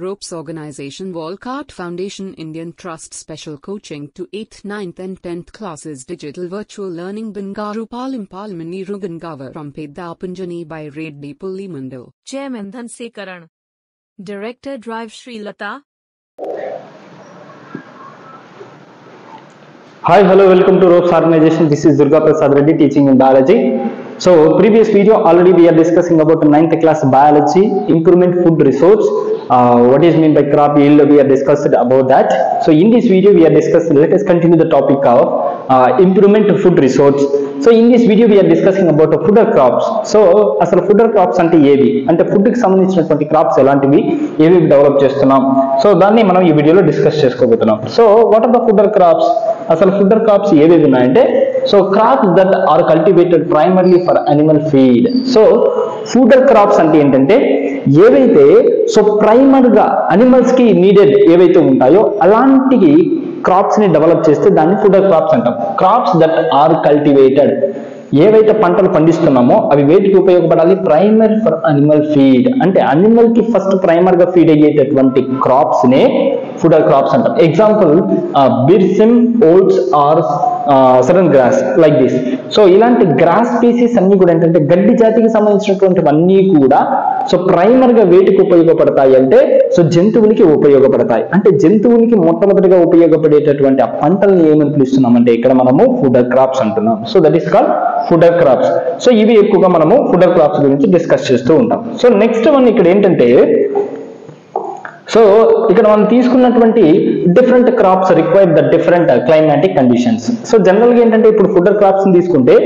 Ropes Organization Walcott Foundation Indian Trust Special Coaching to 8th, 9th and 10th classes Digital Virtual Learning Bangaru Palmani Rugangavar from Pedapunjani by Reddy Pulli Mandal. Chairman Dhanse Karan. Director Drive Sri Lata. Hi, hello, welcome to Ropes Organization. This is Durga Prasad Reddy teaching in biology. So, previous video already we are discussing about the 9th class biology, improvement food resource. What is meant by crop yield? We have discussed about that. So, in this video we are discussing. Let us continue the topic of improvement food resource. So, in this video we are discussing about the fooder crops. So, as fooder crops ante ఏవి అంటే food కి సంబంధించినటువంటి crops ఎలాంటివి ఏవి develop చేస్తున్నాం. So దాన్ని మనం ఈ వీడియోలో డిస్కస్ చేసుకోబోతున్నాం. So what are the fodder crops? అసలు ఫుడర్ క్రాప్స్ ఏవేవి ఉన్నాయంటే so crops that are cultivated primarily for animal feed. So fodder crops అంటే ఏంటంటే ఏవైతే సో ప్రైమర్ గా అనిమల్స్ కి నీడెడ్ ఏవైతే ఉంటాయో అలాంటి క్రాప్స్ ని డెవలప్ చేస్తే దాన్ని ఫుడర్ క్రాప్స్ అంటాం. క్రాప్స్ దట్ ఆర్ కల్టివేటెడ్ ఏవైతే పంటలు పండిస్తున్నామో అవి వేటికి ఉపయోగపడాలి? ప్రైమర్ ఫర్ అనిమల్ ఫీడ్ అంటే అనిమల్ కి ఫస్ట్ ప్రైమర్ గా ఫీడ్ అయ్యేటటువంటి క్రాప్స్ నే ఫుడర్ క్రాప్స్ అంటాం. Example berseem, oats or Sudan grass like this. So ఇలాంటి గ్రాస్ స్పీసీస్ అన్ని కూడా ఏంటంటే గడ్డి జాతికి సంబంధించినటువంటివన్నీ కూడా సో ప్రైమర్ గా వేటికి ఉపయోగపడతాయి అంటే సో జంతువులకి ఉపయోగపడతాయి. అంటే జంతువులకి మొట్టమొదటిగా ఉపయోగపడేటటువంటి ఆ పంటల్ని ఏమని పిలుస్తున్నామంటే ఇక్కడ మనము ఫుడర్ క్రాప్స్ అంటున్నాం. So that is called fodder crops. So ఇవి ఎక్కువగా మనము ఫుడర్ క్రాప్స్ గురించి డిస్కస్ చేస్తూ ఉంటాం. సో నెక్స్ట్ వన్ ఇక్కడ ఏంటంటే సో ఇక్కడ మనం తీసుకున్నటువంటి different crops require the different climatic conditions. So general గా ఏంటంటే ఇప్పుడు ఫుడర్ క్రాప్స్ తీసుకుంటే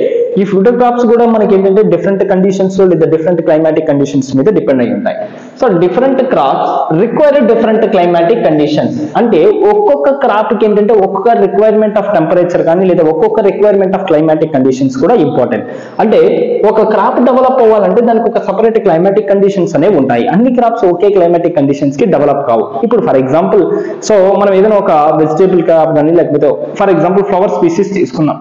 ఈ ఫుడర్ క్రాప్స్ కూడా మనకి ఏంటంటే డిఫరెంట్ కండిషన్స్ లో లేదా డిఫరెంట్ క్లైమాటిక్ కండిషన్స్ మీద డిపెండ్ అయి ఉంటాయి. So different crops require different climatic conditions అంటే ఒక్కొక్క క్రాప్ కి ఏంటంటే ఒక్కొక్క రిక్వైర్మెంట్ ఆఫ్ టెంపరేచర్ కానీ లేదా ఒక్కొక్క రిక్వైర్మెంట్ ఆఫ్ క్లైమాటిక్ కండిషన్స్ కూడా ఇంపార్టెంట్. అంటే ఒక క్రాప్ డెవలప్ అవ్వాలంటే దానికి ఒక సపరేట్ క్లైమాటిక్ కండిషన్స్ అనేవి ఉంటాయి. అన్ని క్రాప్స్ ఒకే క్లైమాటిక్ కండిషన్స్ కి డెవలప్ కావు. ఇప్పుడు ఫర్ ఎగ్జాంపుల్ సో మనం ఏదైనా ఒక వెజిటేబుల్ క్రాప్ కానీ లేకపోతే ఫర్ ఎగ్జాంపుల్ ఫ్లవర్ స్పీసీస్ తీసుకున్నాం.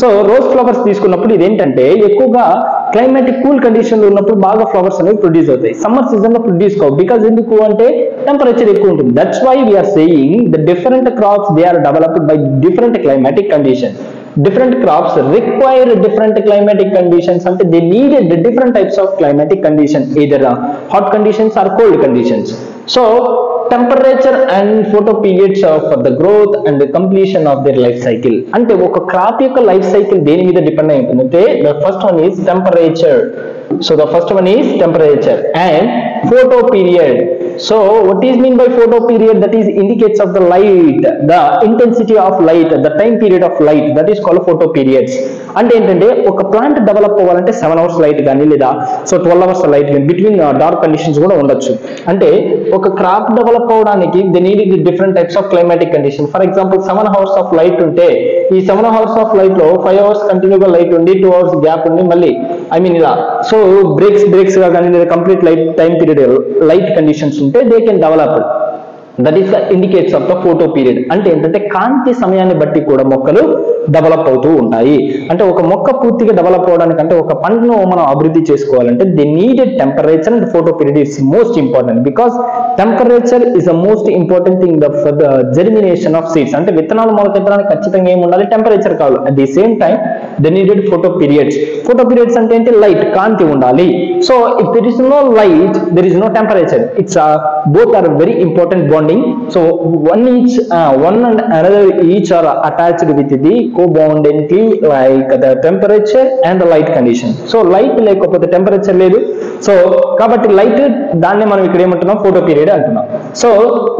సో రోజ్ ఫ్లవర్స్ తీసుకున్నప్పుడు ఇదేంటంటే ఎక్కువగా క్లైమాటిక్ కూల్ కండిషన్ లో ఉన్నప్పుడు బాగా ఫ్లవర్స్ అనేవి ప్రొడ్యూస్ అవుతాయి. సమ్మర్ సీజన్ లో ప్రొడ్యూస్ కావు. బికాస్ ఎందుకు అంటే టెంపరేచర్ ఎక్కువ ఉంటుంది. That's why we're saying the different crops they are developed by different climatic conditions. Different crops require different climatic conditions and they needed different types of climatic conditions, either hot conditions or cold conditions. So temperature and photo periods for the growth and the completion of their life cycle. అంటే ఒక crop యొక్క life cycle దేని మీద depend అయి ఉంటుందంటే the first one is temperature. So the first one is temperature and photo period. So what is mean by photo period? That is indicates of the light, the intensity of light, the time period of light, that is called photo periods. అంటే ఏంటంటే ఒక plant develop అవ్వాలంటే 7 hours light కానీ లేదా so 12 hours light కానీ between dark conditions కూడా ఉండొచ్చు. అంటే ఒక క్రాప్ డెవలప్ అవడానికి they need different types of climatic condition. For example 7 hours of light ఉంటే ఈ 7 hours ఆఫ్ లైట్ లో 5 hours కంటిన్యూగా లైట్ ఉండి 2 hours గ్యాప్ ఉండి మళ్ళీ ఇలా సో బ్రేక్స్ గా కానీ లేదా complete light time period light conditions ఉంటే they can develop. That is the indicates of the photo period. అంటే ఏంటంటే కాంతి సమయాన్ని బట్టి కూడా మొక్కలు డెవలప్ అవుతూ ఉంటాయి. అంటే ఒక మొక్క పూర్తిగా డెవలప్ అవడానికి అంటే ఒక పంటను మనం అభివృద్ధి చేసుకోవాలంటే the needed temperature and photoperiod is most important. Because temperature is the most important thing for the germination of seeds. అంటే విత్తనాలు మొలకెత్తడానికి ఖచ్చితంగా ఏమి ఉండాలి? టెంపరేచర్ కావాలి. At the same time the needed photoperiods. Photoperiods అంటే ఏంటి? Light, కాంతి ఉండాలి. So if there is no light there is no temperature. It's both are very important bonding. So one and another each are attached with the co-bondingly like the temperature and the light condition. So light లేకపోతే temperature లేదు. So కాబట్టి light దాన్ని మనం ఇక్కడ ఏమంటున్నాం? Photo period అంటున్నాం. So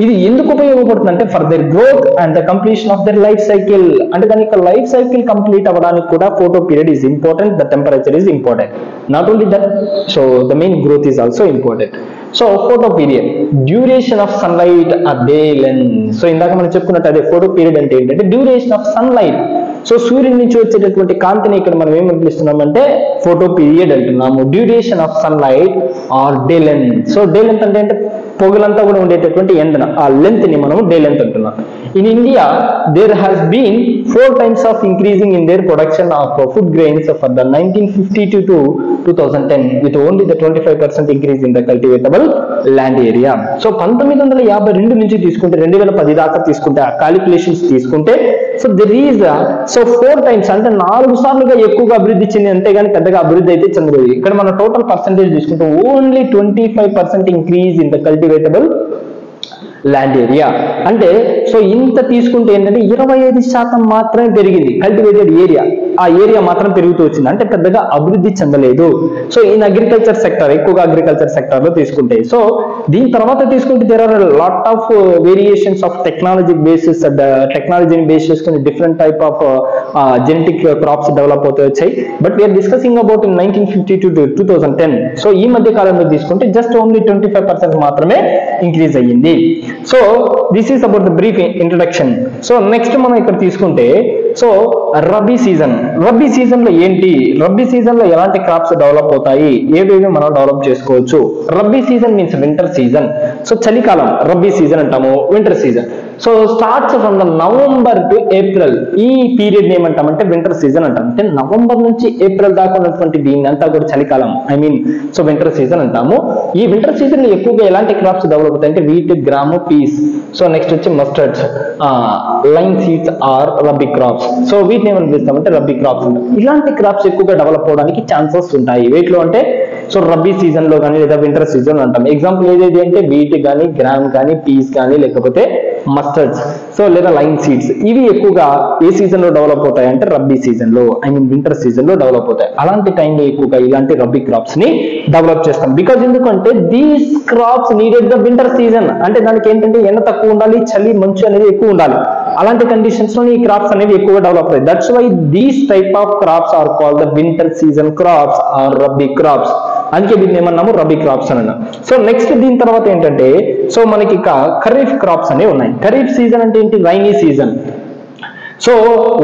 ఇది ఎందుకు ఉపయోగపడుతుంది అంటే for their growth and the completion of their life cycle. అంటే దాని యొక్క లైఫ్ సైకిల్ కంప్లీట్ అవ్వడానికి కూడా photoperiod is important. The temperature is important. Not only that so the main growth is also important. So photoperiod duration of sunlight or day length. So ఇందాక మనం చెప్పుకున్నట్టు అదే photo period అంటే ఏంటంటే duration of sunlight. So సూర్యుడి నుంచి వచ్చేటటువంటి కాంతిని ఇక్కడ మనం ఏమని పిలుస్తున్నామంటే ఫోటో పీరియడ్ అంటున్నాము. Duration of sunlight or day length. So day length అంటే పొగలంతా కూడా ఉండేటటువంటి ఎండన ఆ లెంత్ ని మనం డే లెంత్ అంటున్నాం. In India there has been 4 times of increasing in their production of food grains for the 1952 to 2010 with only the 25% increase in the cultivatable land area. So 1952 నుంచి తీసుకుంటే 2010 దాకా తీసుకుంటే ఆ క్యాలిక్యులేషన్స్ తీసుకుంటే so there is so 4 times అంటే 4 సార్లుగా ఎక్కువగా అభివృద్ధి చెంది, అంతేగాని పెద్దగా అభివృద్ధి అయితే చెందలేదు. ఇక్కడ మన టోటల్ పర్సెంటేజ్ తీసుకుంటే only 25% increase in the cultivable land area. అంటే సో ఇంత తీసుకుంటే ఏంటంటే 25% మాత్రమే పెరిగింది కల్టివేటెడ్ ఏరియా, ఆ ఏరియా మాత్రం పెరుగుతూ వచ్చింది, అంటే పెద్దగా అభివృద్ధి చెందలేదు. సో ఇన్ అగ్రికల్చర్ సెక్టర్, ఎక్కువగా అగ్రికల్చర్ సెక్టర్ లో తీసుకుంటే, సో దీని తర్వాత తీసుకుంటే there are lot of variations of technology basis, టెక్నాలజీని బేస్ చేసుకుని different type of genetic crops develop అవుతూ వచ్చాయి. But we're discussing about in 1950 to 2010. సో ఈ మధ్య కాలంలో తీసుకుంటే జస్ట్ ఓన్లీ 25% మాత్రమే ఇంక్రీజ్ అయ్యింది. So this is about the brief introduction. So next మనం ఇక్కడ తీసుకుంటే so rabi season. Rabi season లో ఏంటి, రబీ సీజన్ లో ఎలాంటి క్రాప్స్ డెవలప్ అవుతాయి, ఏవేవి మనం డెవలప్ చేసుకోవచ్చు. Rabi season means winter season. So చలికాలం రబీ సీజన్ అంటాము, winter season. So starts from the November to April, ఈ పీరియడ్ ఏమంటామంటే వింటర్ సీజన్ అంటాం. అంటే నవంబర్ నుంచి ఏప్రిల్ దాకా ఉన్నటువంటి దీన్ని అంతా కూడా చలికాలం, I mean so winter season అంటాము. ఈ వింటర్ సీజన్ లో ఎక్కువగా ఎలాంటి క్రాప్స్ డెవలప్ అవుతాయి అంటే wheat, gram, peas. So next వచ్చి mustards, linseeds are rabi crops. So వీటిని ఏమని పిలుస్తామంటే రబీ క్రాప్స్ అంటాం. ఇలాంటి క్రాప్స్ ఎక్కువగా డెవలప్ అవడానికి ఛాన్సెస్ ఉంటాయి వీటిలో. అంటే సో రబీ సీజన్ లో కానీ లేదా వింటర్ సీజన్ అంటాం. ఎగ్జాంపుల్ ఏదైతే అంటే వీట్ కానీ, గ్రామ్ కానీ, పీస్ కానీ, లేకపోతే మస్టర్డ్స్, సో లేదా లైన్ సీడ్స్. ఇవి ఎక్కువగా ఏ సీజన్ లో డెవలప్ అవుతాయి అంటే రబీ సీజన్ లో, ఐ మీన్ వింటర్ సీజన్ లో డెవలప్ అవుతాయి. అలాంటి టైంలో ఎక్కువగా ఇలాంటి రబీ క్రాప్స్ ని డెవలప్ చేస్తాం. బికాజ్ ఎందుకంటే these crops needed the winter season, అంటే దానికి ఏంటంటే ఎండ తక్కువ ఉండాలి, చలి మంచు అనేది ఎక్కువ ఉండాలి. అలాంటి కండిషన్స్ లో ఈ క్రాప్స్ అనేవి ఎక్కువగా డెవలప్ అవుతాయి. That's why these type of crops are called the winter season crops are rabi crops. అందుకే దీన్ని ఏమన్నాము రబీ క్రాప్స్ అని అన్నాం. సో నెక్స్ట్ దీని తర్వాత ఏంటంటే సో మనకి ఇక ఖరీఫ్ క్రాప్స్ అనేవి ఉన్నాయి. ఖరీఫ్ సీజన్ అంటే ఏంటి, రైనీ సీజన్. సో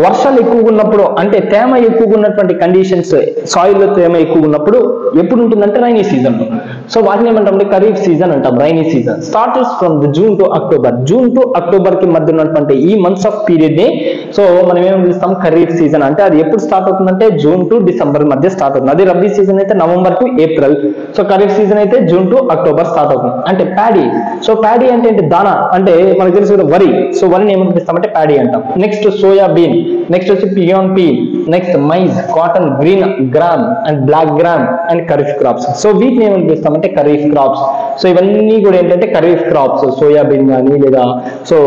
వర్షాలు ఎక్కువగా ఉన్నప్పుడు, అంటే తేమ ఎక్కువగా ఉన్నటువంటి కండిషన్స్, సాయిల్ లో తేమ ఎక్కువ ఉన్నప్పుడు ఎప్పుడు ఉంటుందంటే రైనీ సీజన్ లో. సో వాటిని ఏమంటామంటే ఖరీఫ్ సీజన్ అంటాం, rainy season. Starts from the June to October. June to October కి మధ్య ఉన్నటువంటి ఈ మంత్స్ ఆఫ్ పీరియడ్ ని సో మనం ఏం పిలుస్తాం ఖరీఫ్ సీజన్. అంటే అది ఎప్పుడు స్టార్ట్ అవుతుందంటే జూన్ టు డిసెంబర్ మధ్య స్టార్ట్ అవుతుంది. అదే రబీ సీజన్ అయితే November to April. So kharif season అయితే జూన్ టు అక్టోబర్ స్టార్ట్ అవుతుంది. అంటే ప్యాడీ. సో ప్యాడీ అంటే ఏంటి, దానా. అంటే మనకు తెలుసు కదా వరి. సో వరిని ఏమని పిలుస్తామంటే ప్యాడీ అంటాం. నెక్స్ట్ సోయాబీన్, నెక్స్ట్ వచ్చి పియాన్ పీల్, next maize, cotton, green gram and black gram and kharif crops. So వీటిని ఏమని పిలుస్తామంటే ఖరీఫ్ క్రాప్స్. సో ఇవన్నీ కూడా ఏంటంటే ఖరీఫ్ క్రాప్స్. సోయాబీన్ కానీ లేదా సో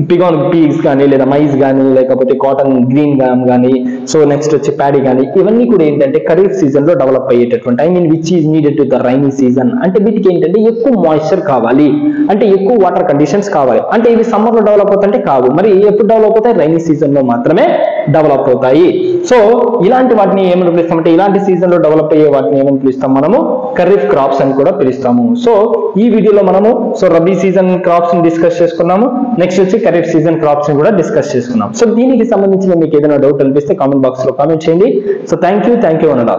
పిగాన్ పీస్ కానీ లేదా మైజ్ కానీ లేకపోతే కాటన్ గ్రీన్ గ్రామ్ కానీ సో నెక్స్ట్ వచ్చి ప్యాడీ కానీ ఇవన్నీ కూడా ఏంటంటే ఖరీఫ్ సీజన్ లో డెవలప్ అయ్యేటటువంటి, I mean which is needed to the rainy season. అంటే వీటికి ఏంటంటే ఎక్కువ మాయిశ్చర్ కావాలి, అంటే ఎక్కువ వాటర్ కండిషన్స్ కావాలి. అంటే ఇవి సమ్మర్ లో డెవలప్ అవుతుంటే కావు, మరి ఎప్పుడు డెవలప్ అవుతాయి, రైనీ సీజన్ లో మాత్రమే డెవలప్ అవుతాయి. సో ఇలాంటి వాటిని ఏమని పిలుస్తామంటే ఇలాంటి సీజన్ లో డెవలప్ అయ్యే వాటిని ఏమని పిలుస్తాం మనము ఖరీఫ్ క్రాప్స్ అని కూడా పిలుస్తాము. సో ఈ వీడియోలో మనము సో రబీ సీజన్ క్రాప్స్ ని డిస్కస్ చేసుకున్నాము. నెక్స్ట్ వచ్చి ఖరీఫ్ సీజన్ క్రాప్స్ ని కూడా డిస్కస్ చేసుకున్నాం. సో దీనికి సంబంధించిన మీకు ఏదైనా డౌట్ అనిపిస్తే కామెంట్ బాక్స్ లో కామెంట్ చేయండి. So thank you అనడా.